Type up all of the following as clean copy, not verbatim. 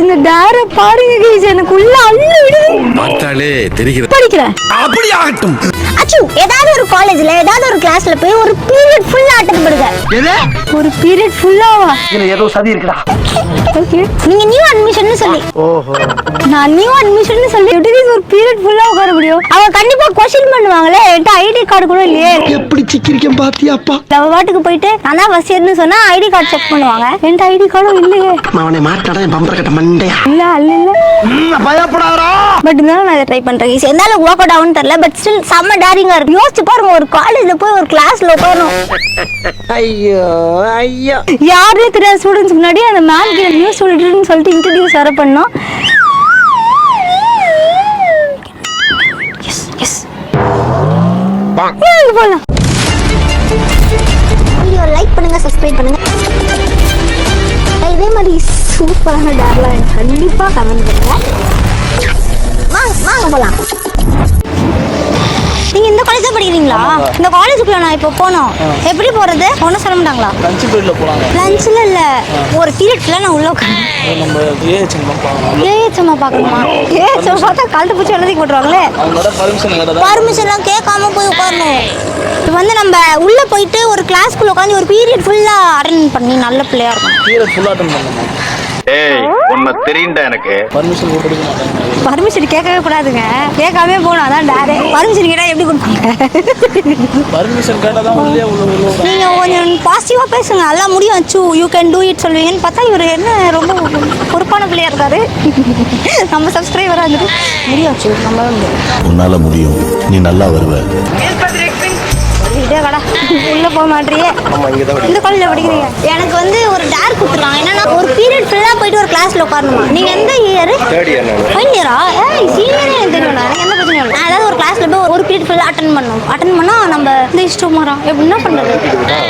இந்த டேர பாருங்க கைஸ், எனக்கு உள்ள அள்ளு விடுது. பார்த்தாலே தெரிகிறது. படிக்கிறேன். அப்படி ஆகட்டும். அச்சு, ஏதாவது ஒரு காலேஜ்ல ஏதாவது ஒரு கிளாஸ்ல போய் ஒரு பீரியட் ஃபுல்லா அட்டெண்ட் பண்ணுங்க. எது? ஒரு பீரியட் ஃபுல்லாவா? இதுல ஏதோ சதி இருக்குடா. ஓகே, நீங்க நியூ அட்மிஷன் சொல்லி. ஓஹோ, நான் நியூ அட்மிஷன் சொல்லி எப்படி ஒரு பீரியட் ஃபுல்லா உட்கார முடியும்? அவங்க கண்டிப்பா क्वेश्चन பண்ணுவாங்களே. என்கிட்ட ஐடி கார்டு கூட இல்லையே. எப்படி சிக்கிரிக்கம் பாத்தியாப்பா? நம்ம பாட்டுக்கு போயிட்டு நான் தான் ஃபர்ஸ்ட் இயர்னு சொன்னா ஐடி கார்டு செக் பண்ணுவாங்க. என்கிட்ட ஐடி கார்டும் இல்லையே. அவனை மாட்டாடா என் பம்பர கட்ட மண்டையா. இல்ல இல்ல பயப்படாதடா. பட் இருந்தாலும் நான் ட்ரை பண்றேன். என்னால ஒர்க் அவுட் ஆகும்னு தெரியல, பட் ஸ்டில் செம்ம டேரிங்கா இருக்கு. யோசிச்சு பாருங்க, ஒரு காலேஜ்ல போய் ஒரு கிளாஸ்ல உட்காரணும். ஐயோ ஐயோ, யாரே தெரியாத ஸ்டூடெண்ட்ஸ் முன்னாடி அந்த மேம் கிட்ட நியூஸ் சொல்லிட்டுன்னு சொல்லிட்டு இன்ட்ரடியூஸ் வர பண்ணோம். போலாம். வீடியோ லைக் பண்ணுங்க, சப்ஸ்கிரைப் பண்ணுங்க. இதே மாதிரி சூப்பரான டேர்லாம் எனக்கு கண்டிப்பா கமெண்ட் பண்ணுங்க. வாங்க போலாம். நீங்க இந்த காலேஜ் தான் படிக்கிறீங்களா? இந்த காலேஜுக்குள்ள நான் இப்போ போனோம். எப்படி போறது? ஒன்றும் சொல்ல மாட்டாங்களா? லஞ்ச் பீரியட்ல போறாங்க. லஞ்ச்ல இல்ல, ஒரு பீரியட்ல நான் உள்ள உட்காந்து நம்ம ஏஹெச்எம் பார்க்கலாம். ஏஹெச்எம் பார்க்கணுமா? ஏஹெச்எம் பார்த்தா கழுத்து பிடிச்சி எழுதி போட்டுருவாங்களே. அவங்களோட பர்மிஷன்லாம் கேட்காம போய் உட்காரணும். இப்போ வந்து நம்ம உள்ள போயிட்டு ஒரு கிளாஸ்க்குள்ள உட்காந்து ஒரு பீரியட் ஃபுல்லா அட்டெண்ட் பண்ணி நல்ல பிள்ளையா இருக்கும். பீரியட் ஃபுல்லா அட்டெண்ட் பண்ணணும். ஏய், உன்னை தெரியும்டா எனக்கு. பர்மிஷன் கொடுக்க மாட்டாங்க. பர்மிஷன் கேட்கவே கூடாதுங்க. கேட்காம போகணும், அதான் டேரே. பர்மிஷன் கேட்டா எப்படி கொடுப்பாங்க? பர்மிஷன் கேட்டா தான் உள்ளே உள்ள. நீங்க கொஞ்சம் பாசிட்டிவா பேசுங்க. எல்லாம் முடியும் அச்சு, யூ கேன் டூ இட் சொல்லுவீங்கன்னு பார்த்தா இவர் என்ன ரொம்ப பொறுப்பான பிள்ளையா இருக்காரு. நம்ம சப்ஸ்கிரைபரா இருந்துட்டு முடியும் அச்சு, நம்ம உன்னால முடியும், நீ நல்லா வருவ. இதே கடா உள்ள போக மாட்டேறியே. இந்த காலேஜ்ல படிக்கிறீங்க. எனக்கு வந்து ஒரு டேர் கொடுத்துருக்காங்க. என்னன்னா ஒரு பீரியட் ஃபுல்லா போயிட்டு ஒரு கிளாஸ்ல உட்காரணுமா. நீங்க எந்த இயர்? ஃபைனல் இயரா? சீனியரே எனக்கு தெரியும்டா. எனக்கு எந்த பிரச்சனையும் இல்லை. நான் ஏதாவது ஒரு கிளாஸ்ல போய் ஒரு பீரியட் ஃபுல்லா அட்டெண்ட் பண்ணணும். அட்டெண்ட் பண்ணா நம்ம இந்த இஷ்டம் வரோம். எப்படி என்ன பண்றது?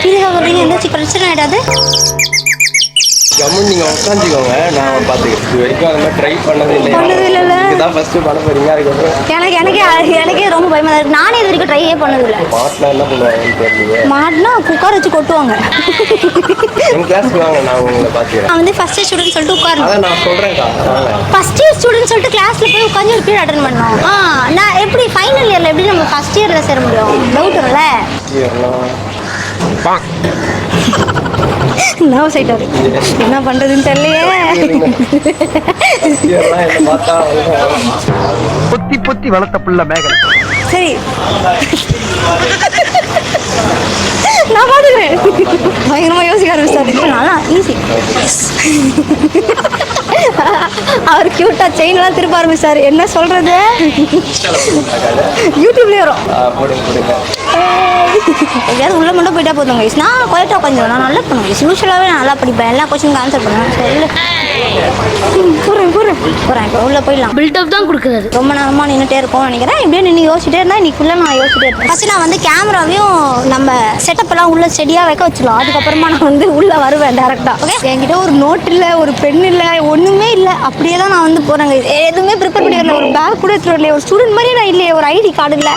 சீரியஸா சொல்றீங்க, எந்த பிரச்சனை ஆயிடாது? நீங்க உட்காந்துக்கோங்க, நான் பாத்துக்கிறேன். இது வரைக்கும் அந்த மாதிரி ட்ரை பண்ணது இல்லை. இதுதான் ஃபர்ஸ்ட் பண்ண போறீங்க. எனக்கே ரொம்ப பயமா இருக்கு. நானே இது வரைக்கும் ட்ரையே பண்ணது இல்லை. மாட்டினா என்ன பண்ணுவாங்கன்னு தெரியல. மாட்டினா குக்கர் வச்சு கொட்டுவாங்க. என் கிளாஸ்க்கு வாங்க, நான் உங்களை பாத்துக்கிறேன். நான் வந்து ஃபர்ஸ்ட் இயர் ஸ்டூடெண்ட் சொல்லிட்டு உட்காரணும். அதான் நான் சொல்றேன்க்கா. ஃபர்ஸ்ட் இயர் ஸ்டூடெண்ட் சொல்லிட்டு கிளாஸ்ல போய் உட்காந்து ஒரு பீரியட் அட்டெண்ட் பண்ணோம். நான் எப்படி ஃபைனல் இயர்ல எப்படி நம்ம ஃபர்ஸ்ட் இயர்ல சேர முடியும்? டவுட் இல்ல. நர்வஸ் ஆயிட்டாரு. என்ன பண்றதுன்னு தெரியலையே. பொத்தி பொத்தி வளர்த்த புள்ள மேகலை. சரி, நான் பாத்துக்கிறேன். பயங்கரமா யோசிக்க ஆரம்பிச்சாரு. நல்லா ஈஸி. அவர் கியூட்டா செயின் எல்லாம் திருப்ப ஆரம்பிச்சாரு. என்ன சொல்றது? யூடியூப்லயே வரும். எப்படியாவது உள்ள மட்டும் போயிட்டா போதும் கைஸ். நான் குவாலிட்டா உட்காந்துருவேன். நான் நல்லா பண்ணுவேன். யூஸ்வலாகவே நான் நல்லா படிப்பேன். எல்லா கொஸ்டினுக்கு ஆன்சர் பண்ணுவேன். சரி, போகிறேன். இப்போ உள்ள போயிடலாம். பில்டப் தான் கொடுக்குறது. ரொம்ப நேரமாக நின்றுட்டே இருக்கும்னு நினைக்கிறேன். இப்படியே நின்று யோசிச்சுட்டே இருந்தால் இன்னைக்கு ஃபுல்லாக நான் யோசிச்சுட்டே இருப்பேன். ஃபஸ்ட்டு நான் வந்து கேமராவையும் நம்ம செட்டப் எல்லாம் உள்ள செடியாக வைக்க வச்சிடலாம். அதுக்கப்புறமா நான் வந்து உள்ளே வருவேன் டேரெக்டாக. ஓகே, என்கிட்ட ஒரு நோட் இல்லை, ஒரு பென் இல்லை, ஒன்றுமே இல்லை. அப்படியே தான் நான் வந்து போகிறேங்க. எதுவுமே ப்ரிப்பேர் பண்ணி வரல. ஒரு பேக் கூட எடுத்துகிட்டு வரலையே. ஒரு ஸ்டூடெண்ட் மாதிரியே நான் இல்லையே. ஒரு ஐடி கார்டு இல்லை.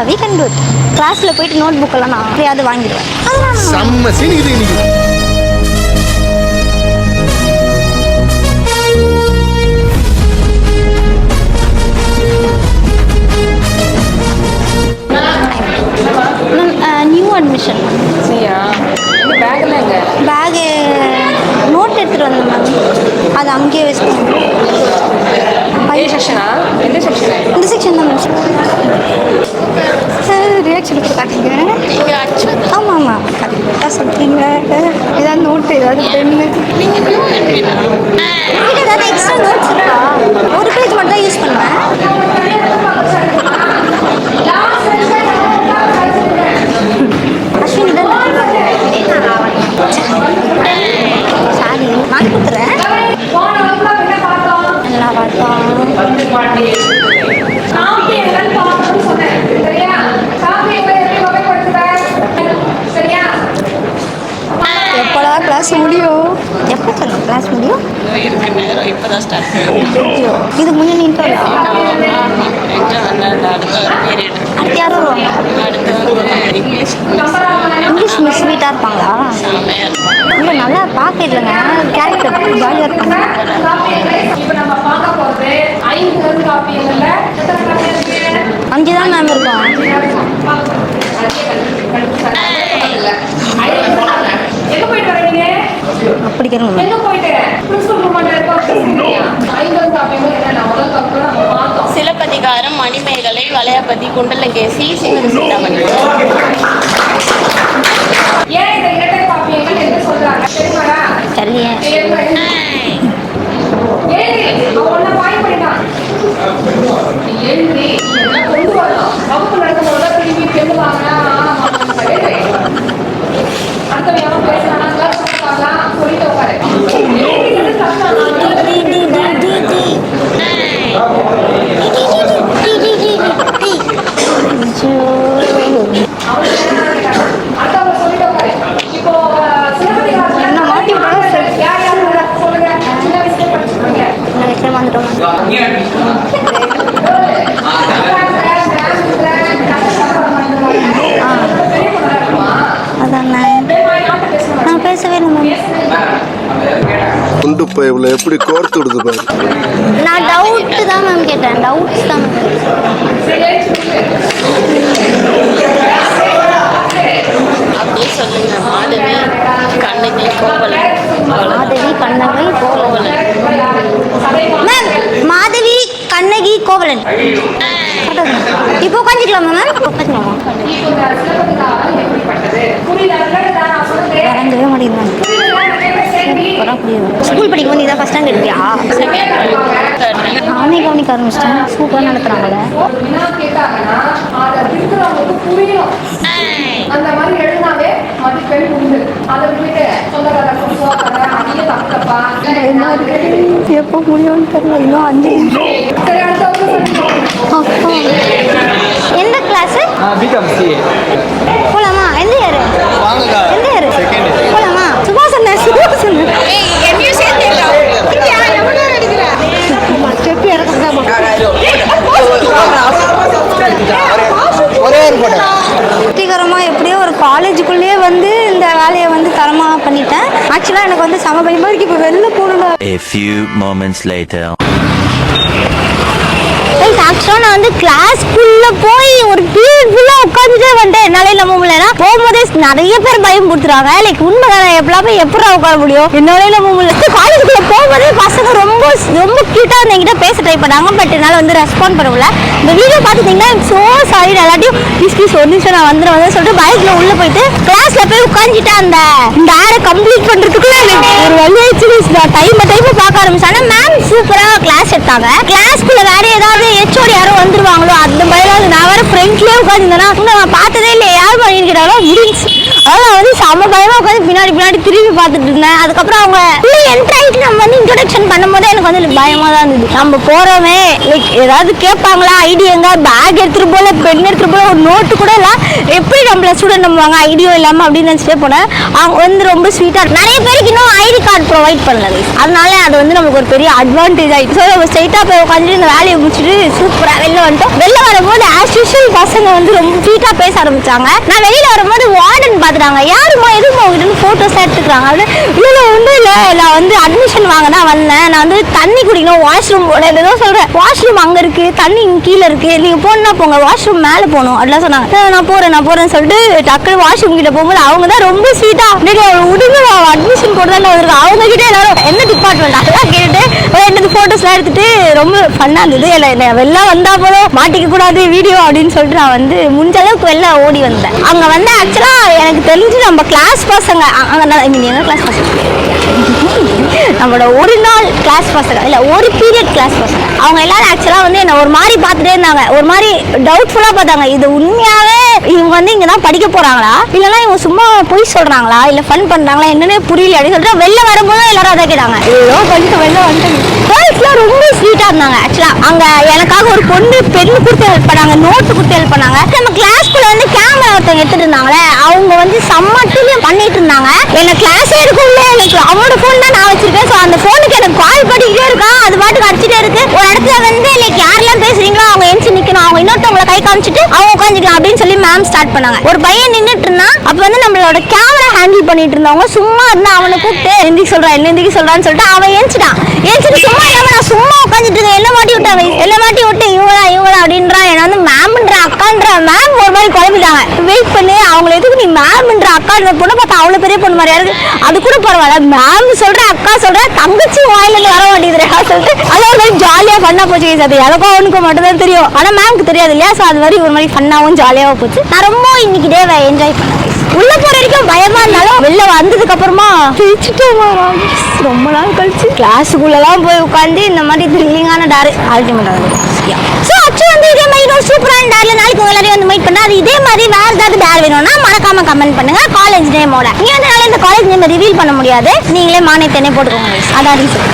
we can do it. கிளாஸ்ல போயிட்டு நோட் புக் எல்லாம் நான் எப்படியாவது வாங்கிடுவேன். செம்ம சீன் இது இன்னைக்கு. New admission. சரியா? பேக்ல எங்க? பேகு நோட் எடுத்துட்டு வந்தேன் மேம். அது அங்கேயே வச்சுக்கோங்க. செக்ஷனா? எந்த செக்ஷன்? இந்த செக்ஷன் தான் மேம். சார் ரியாக்ஷன் காட்டுங்க. ஆமாம் ஆமாம், கரெக்டாக சொல்கிறீங்க. ஏதாவது நோட்டு, ஏதாவது பெண்ணு, ஏதாவது எக்ஸ்ட்ரா நோட்ஸ் இருக்கா? ஒரு பேஜ் மட்டும் தான் யூஸ் பண்ணுவேன். அஸ்வினி தான் சாரி, நான் கொடுத்துறேன். நல்லா பார்த்தோம். எப்படா கிளாஸ் முடியும்? எப்போ சொன்னோம் கிளாஸ் முடியும்? இப்பதான் ஸ்டார்ட். இதுக்கு முன்னே நீங்க அடுத்த யாரும் அடுத்து இங்கிலீஷ் இங்கிலீஷ் மிஸ் ஸ்வீட்டாக இருப்பாங்களா? செமையா இருக்கும். இல்லை நல்லா பார்க்க இல்லைங்க, கேரக்டர் ஜாலியாக இருப்பாங்க. இப்போ நம்ம பார்க்க போகிறது 5 காப்பியங்கள்ல 5 தான் மேம் இருக்கும். எங்க போயிட்டு வரீங்க? அப்படி கேளுங்க. எங்க போயிட்டு பிரின்சிபல் ரூம்ல இருக்க 5 காப்பியங்கள் என்னென்ன? முதல் காப்பியம் நம்ம பார்த்தோம். சிலப்பதிகாரம், மணிமேகலை, வளையாபதி, குண்டலகேசி, சிவகாமி. ஏன் இந்த இரட்டை காப்பியங்கள் என்று சொல்றாங்க தெரியுமாடா? சரியே. ஒன்ன பாய் பண்ணிட்டான். எழுதி கொண்டு வரலாம். வகுப்பு நடக்கும்போது திரும்பி பெண்ணுவாங்க. அடுத்த யாரும் பேசுறாங்க சொல்லிட்டு உட்காரு. அடுத்தவங்க சொல்லிட்டு உட்காரு. இப்போ என்ன மாட்டி விட்டாலும் யார் யார் சொல்லுங்க. சின்ன வயசுல படிச்சிருக்கீங்க. விஷயம் வந்துட்டோம். அதாண்ணா நான் பேசவே இல்லை மேம். குண்டு பைப்ல எப்படி கோர்த்து விடுது பாரு. நான் டவுட்டு தான் மேம் கேட்டேன். டவுட்ஸ் தான் அப்படியே சொல்லுங்க. மாதவி, கண்ணகி, கோவலன். மாதவி, கண்ணகி, கோவலன். மேம் மாதவி, கண்ணகி, கோவலன். இப்போ உட்காந்துக்கலாமா மேம்? உட்காந்துக்கலாமா? வரங்கவே மாட்டேங்குது. ஸ்கூல் படிக்கும் போது இதான் ஃபஸ்ட் ஸ்டாண்டர்ட் எடுத்தியா? நானே கவனிக்க ஆரம்பிச்சிட்டேன். சூப்பராக நடத்துகிறாங்களே. அந்த மாதிரி எழுதினாவே மதிப்பெண் உண்டு. அதை விட்டுட்டு சொந்த கதை அதிக தப்பா எப்போ முடியும்னு தெரியல. இன்னும் 5. சரி எந்த கிளாஸ்? போலாமா? எந்த இயர்? எந்த இயர்? போலாமா? சுபாசன் சுபாசன் ஸ்டெப் இறக்கம் வெற்றிகரமாக எப்படியோ ஒரு காலேஜுக்குள்ளேயே வந்து இந்த வேலையை வந்து தரமாக பண்ணிட்டேன். ஆக்சுவலாக எனக்கு வந்து சம பயமாக இருக்கு. இப்போ வெளில போகணும். A few moments later. ஆக்சுவலாக நான் வந்து கிளாஸ்க்குள்ளே போய் ஒரு பீரியட் ஃபுல்லாக உட்காந்துட்டே வந்துட்டேன். என்னாலே நம்ப முடியல. போகும்போதே நிறைய பேர் பயம் கொடுத்துருவாங்க. லைக் உண்மைதான். எப்படிலாம் எப்படா உட்கார முடியும்? என்னாலே நம்ப முடியல. காலேஜுக்குள்ளே போகும்போதே பசங்க ரொம்ப ரொம்ப க்யூட்டாக வந்து என்கிட்ட பேச ட்ரை பண்ணாங்க. பட் என்னால் வந்து ரெஸ்பாண்ட் பண்ண முடியல. இந்த வீடியோ பார்த்துட்டிங்கன்னா ஸோ சாரி. எல்லாத்தையும் ப்ளீஸ் ஒரு நிமிஷம் நான் வந்துடுவேன் சொல்லிட்டு பைக்கில் உள்ளே போயிட்டு கிளாஸில் போய் உட்காந்துட்டு அந்த ஆரை கம்ப்ளீட் பண்ணுறதுக்குள்ள எனக்கு ஒரு வழியாச்சு. டைமை பார்க்க ஆரம்பிச்சேன். ஆனால் மேம் சூப்பராக கிளாஸ் எடுத்தாங்க. கிளாஸ்க்குள்ளே வேறு ஏதாவது ஹெச்ஓடி யாரும் வந்துருவாங்களோ அந்த மாதிரி நான் வேற ஃப்ரெண்ட்லேயே உட்காந்துருந்தேன்னா நான் பார்த்ததே இல்லை. யார் பண்ணிருக்கிறாலும் முடிஞ்சு. அதாவது நான் வந்து செம்ம பயமா உட்காந்து பின்னாடி திரும்பி பார்த்துட்டு இருந்தேன். அதுக்கப்புறம் அவங்க என்ட்ரு ஆகிட்டு நம்ம வந்து இன்ட்ரோடக்ஷன் பண்ணும்போது எனக்கு வந்து பயமா தான் இருந்தது. நம்ம போறோமே லைக் ஏதாவது கேட்பாங்களா? ஐடி எங்க? பேக் எடுத்துட்டு போல, பென் எடுத்துட்டு போல, ஒரு நோட்டு கூட இல்லை. எப்படி நம்மள ஸ்டூடெண்ட் நம்புவாங்க ஐடியோ இல்லாமல் அப்படின்னு நினச்சிட்டே போனேன். அவங்க வந்து ரொம்ப ஸ்வீட்டாக நிறைய பேருக்கு இன்னும் ஐடி கார்டு ப்ரொவைட் பண்ணல. அதனால அது வந்து நமக்கு ஒரு பெரிய அட்வான்டேஜ் ஆகிடுச்சு. ஸோ நம்ம ஸ்ட்ரைட்டாக போய் உட்காந்துட்டு இந்த வேலையை முடிச்சுட்டு சூப்பராக வெளில வந்துட்டோம். வெளில வரும்போது ஆஸ் யூஷுவல் பசங்க வந்து ரொம்ப ஸ்வீட்டாக பேச ஆரம்பிச்சாங்க. நான் வெளியில் வரும்போது வார்டன் பார்த்துட்டாங்க. யாருமா எதுவும் உங்ககிட்ட ஃபோட்டோஸ் எடுத்துக்கிறாங்க. இல்லை ஒன்றும் இல்லை, நான் வந்து அட்மிஷன் வாங்க தான் வந்தேன். நான் வந்து தண்ணி குடிக்கணும், வாஷ்ரூம் போனேன் ஏதோ சொல்கிறேன். வாஷ்ரூம் அங்கே இருக்குது, தண்ணி கீழே இருக்குது, நீங்கள் போனா போங்க, வாஷ்ரூம் மேலே போகணும் அப்படிலாம் சொன்னாங்க. நான் போகிறேன்னு சொல்லிட்டு டக்குனு வாஷ்ரூம் கிட்ட போகும்போது அவங்க தான் ரொம்ப ஸ்வீட்டாக விடுங்க அட்மிஷன் போட்டு தான் வந்திருக்கோம். அவங்க கிட்டே எல்லாரும் என்ன டிபார்ட்மெண்ட் அதெல்லாம் கேட்டுட்டு என்னது ஃபோட்டோஸ்லாம் எடுத்துட்டு ரொம்ப ஃபன்னாக இருந்தது. இல்லை வெளில வந்தால் போதும் மாட்டிக்க கூடாது வீடியோ அப்படின்னு சொல்லிட்டு நான் வந்து முடிஞ்ச அளவுக்கு வெளில ஓடி வந்தேன். அங்கே வந்து ஆக்சுவலாக எனக்கு தெரிஞ்சு நம்ம கிளாஸ் பசங்க அங்கே எங்கள் கிளாஸ் பசங்க நம்மளோட ஒரு நாள் கிளாஸ் பசங்க இல்லை ஒரு பீரியட் கிளாஸ் பசங்க அவங்க எல்லாரும் ஆக்சுவலாக வந்து என்னை ஒரு மாதிரி பார்த்துட்டே இருந்தாங்க. ஒரு மாதிரி டவுட்ஃபுல்லாக பார்த்தாங்க. இது உண்மையாகவே இவங்க வந்து இங்கே தான் படிக்க போகிறாங்களா இல்லைன்னா இவங்க சும்மா பொய் சொல்கிறாங்களா இல்லை ஃபன் பண்ணுறாங்களா என்னன்னே புரியல அப்படின்னு சொல்லிட்டு வெளில வரும்போது எல்லாரும் அதை கேட்டாங்க. ஏதோ படிக்க வெளில வந்துட்டு கேர்ள்ஸ்லாம் ரொம்ப ஸ்வீட்டாக இருந்தாங்க. ஆக்சுவலாக அங்கே எனக்காக ஒரு பொண்ணு பெண்ணு கொடுத்து ஹெல்ப் பண்ணாங்க, நோட்டு கொடுத்து ஹெல்ப் பண்ணாங்க. நம்ம கிளாஸ்க்குள்ள வந்து கேமரா ஒருத்தவங்க எடுத்துட்டு இருந்தாங்களே அவங்க வந்து சம்மட்டிலையும் பண்ணிட்டு இருந்தாங்க. என்ன கிளாஸே இருக்கும்ல எனக்கு அவனோட ஃபோன் தான் நான் வச்சிருக்கேன். ஸோ அந்த ஃபோனுக்கு எனக்கு கால் பண்ணிக்கிட்டே இருக்கா. அது பாட்டுக்கு அடிச்சுட்டே இருக்கு. ஒரு இடத்துல வந்து லைக் யாரெல்லாம் பேசுறீங்களோ அவங்க எந்திச்சு நிற்கணும். அவங்க இன்னொருத்தவங்களை கை காமிச்சிட்டு அவங்க உட்காந்துக்கலாம் அப்படின்னு சொல்லி மேம் ஸ்டார்ட் பண்ணாங்க. ஒரு பையன் நின்னுட்டு இருந்தான். அப்ப வந்து நம்மளோட கேமரா ஹேண்டில் பண்ணிட்டு இருந்தவங்க சும்மா இருந்தா அவனை கூப்பிட்டு எந்திரிக்க சொல்றான்னு சொல்லிட்டு அவன் ஏஞ்சிட்டான். ஏஞ்சிட்டு சும்மா நான் சும்மா உட்காந்துட்டு இருக்கேன், என்ன மாட்டி விட்டாங்க, எல்லாம் மாட்டி விட்டு இவங்களா அப்படின்றா. என்ன வந்து மேம்ன்ற அக்கான்ற மேம் ஒரு மாதிரி குழம்பிட்டாங்க. வெயிட் பண்ணி அவங்களை எதுக்கு நீ மேம்ன்ற அக்கான்ற பொண்ணு பார்த்தா அவ்வளவு பெரிய பொண்ணு மாதிரியா இருக்கு, அது கூட பரவாயில்ல, மேம் சொல்ற அக்கா சொல்ற தங்கச்சி வாயில இருந்து வர மாட்டேங்குது சொல்லிட்டு அது ஒரு மாதிரி ஜாலியா பண்ணா போச்சு. அது எனக்கும் அவனுக்கு மட்டும் தான் தெரியும், ஆனா மேம்க்கு தெரியாது இல்லையா. சோ அது மாதிரி ஒரு மாதிரி ஃபன்னாவும் ஜாலியாவும் போச்சு. நான் ரொம்ப இன்னைக்கு டேவை என்ஜாய் பண்ணேன். உள்ள போற வரைக்கும் பயமா இருந்தாலும் வெளில வந்ததுக்கு அப்புறமா ரொம்ப நாள் கழிச்சு கிளாஸுக்குள்ளலாம் போய் உட்காந்து இந்த மாதிரி த்ரில்லிங்கான டாரு அல்டிமேட். ஸோ அச்சு வந்து இதே மாதிரி இன்னொரு சூப்பரான டார்ல நாளைக்கு உங்க எல்லாரையும் வந்து மீட் பண்ணா அது இதே மாதிரி வேற ஏதாவது டார் வேணும்னா மறக்காம கமெண்ட் பண்ணுங்க. காலேஜ் நேமோட இங்க வந்து இந்த காலேஜ் நேம் ரிவீல் பண்ண முடியாது, நீங்களே மானியத்தனே போட்டுக்கோங்க. அதான் ரீசன்.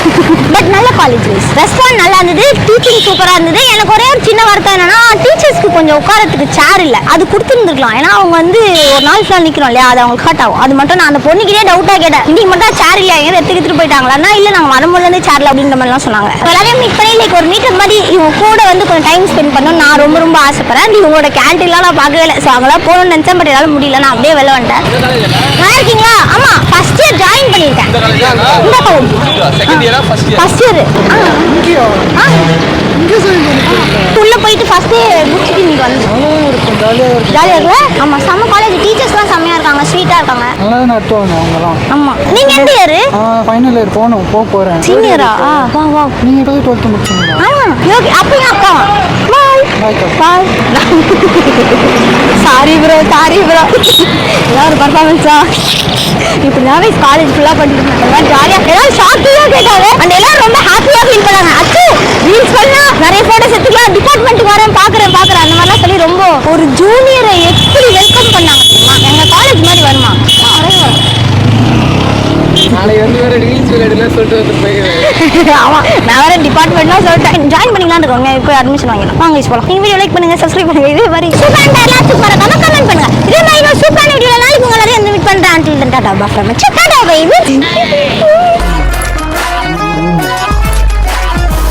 பட் நல்ல காலேஜ் ரெஸ்பான்ஸ் நல்லா இருந்தது, டீச்சிங் சூப்பரா இருந்தது. எனக்கு ஒரே ஒரு சின்ன வருத்தம் என்னன்னா டீச்சர்ஸ்க்கு கொஞ்சம் உட்காரத்துக்கு சேர் இல்ல, அது கொடுத்துருந்துருக்கலாம். ஏன்னா அவங்க வந்து ஒரு நாள் ஃபுல்லா நிக்கிறோம் இல்லையா, அது அவங்களுக்கு ஹர்ட் ஆகும். அது மட்டும் நான் அந்த பொண்ணுக்கிட்டே டவுட்டா கேட்டேன், இன்னைக்கு மட்டும் சேர் இல்லையா, எங்க எடுத்துக்கிட்டு போயிட்டாங்களா, இல்ல நாங்க வரும்போது சேர்ல அப்படின்ற மாதிரி சொன்னாங்க. எல்லாரையும் மீட் பண்ணி லைக் ஒரு மீட்டர் மாதிரி இவங்க கூட வந்து கொஞ்சம் டைம் ஸ்பெண்ட் பண்ணணும் நான் ரொம்ப ரொம்ப ஆசைப்படுறேன். இவங்களோட கேன்டீன்லாம் நான் பார்க்கவே இல்லை. ஸோ அவங்களாம் போகணும்னு நினைச்சேன், பட் என்னால முடியல, நான் அப்படியே வெளில வந்துட்டேன். நல்லா இருக்கீங்களா? ஆமா, ஃபர்ஸ்ட் இயர் ஜாயின் பண்ணிருக்கேன். இந்த காலேஜ் ஃபர்ஸ்ட் இயர் உள்ள போயிட்டு ஃபர்ஸ்ட் முடிச்சுட்டு நீங்க வந்து ஜாலியா இருக்குல்ல? ஆமா, செம்ம காலேஜ், டீச்சர்ஸ்லாம் செம்மையா இருக்காங்க, ஸ்வீட்டா இருக்காங்க. நல்லா நடத்துவாங்க அவங்கலாம். ஆமா, நீங்க எந்த இயர்? ஃபைனல் இயர் போறேன். சீனியரா? வா வா. நீங்க எப்போ 12th முடிச்சீங்களா? ஓகே, அப்ப என் அக்கா. பாய் பாய். சாரி ப்ரோ ஏதாவது ஒரு பர்ஃபார்மன்ஸா இப்படினாவே காலேஜ் ஃபுல்லா பண்ணிட்டு இருந்தாங்க. ஜாலியா எல்லாரும் ஷாக்கிங்கா கேட்டாங்க அண்ட் எல்லாரும் ரொம்ப ஹாப்பியா ஃபீல் பண்ணாங்க. அச்சு ரீல்ஸ் பண்ணா நிறைய போட்டோஸ் எடுத்துக்கலாம், டிபார்ட்மெண்ட்டுக்கு வரேன் பாக்குறேன் அந்த மாதிரிலாம் சொல்லி ரொம்ப ஒரு ஜூனியரை எப்படி வெல்கம் பண்ணாங்க. எங்க காலேஜ் மாதிரி வருமா? நாளைக்கு வந்து வேற ரீல்ஸ் விளையாடுலாம் சொல்லிட்டு வந்து போயிருக்கேன். ஆமா, நான் வேற டிபார்ட்மெண்ட்லாம் சொல்லிட்டேன், ஜாயின் பண்ணிக்கலாம்னு இருக்கோங்க. இப்போ அட்மிஷன் வாங்கிடலாம். வாங்க போலாம். நீங்க வீடியோ லைக் பண்ணுங்க, சப்ஸ்கிரைப் பண்ணுங்க. இதே மாதிரி சூப்பரான எல்லாத்துக்கும் மறக்காம கமெண்ட் பண்ணுங்க. இதே மாதிரி இன்னொரு சூப்பரான வீடியோல நாளைக்கு உங்க எல்லாரையும் மீட் பண்றேன். until then tata bye from tata bye.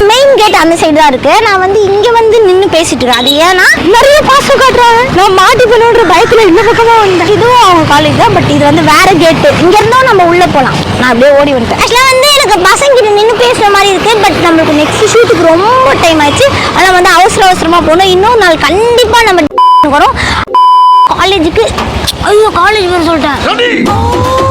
Main gate அந்த சைடு தான் இருக்கு. நான் வந்து இங்க வந்து நின்னு பேசிட்டு இருக்கேன். அது ஏன்னா நிறைய பாசம் காட்டுறாங்க, நான் மாட்டி பண்ணுன்ற பயத்துல இந்த பக்கமா வந்தேன். இதுவும் அவங்க காலேஜ் தான், பட் இது வந்து வேற கேட்டு. இங்க இருந்தும் நம்ம உள்ள போலாம். நான் அப்படியே ஓடி வந்துட்டேன். ஆக்சுவலா வந்து எனக்கு பசங்க கிட்ட நின்று பேசுற மாதிரி இருக்கு, பட் நம்மளுக்கு நெக்ஸ்ட் ஷூட்டுக்கு ரொம்ப டைம் ஆயிடுச்சு. ஆனா வந்து அவசரமா போகணும். இன்னொரு நாள் கண்டிப்பா நம்ம வரும் காலேஜுக்கு. ஐயோ, காலேஜ் பேர் சொல்லிட்டேன்.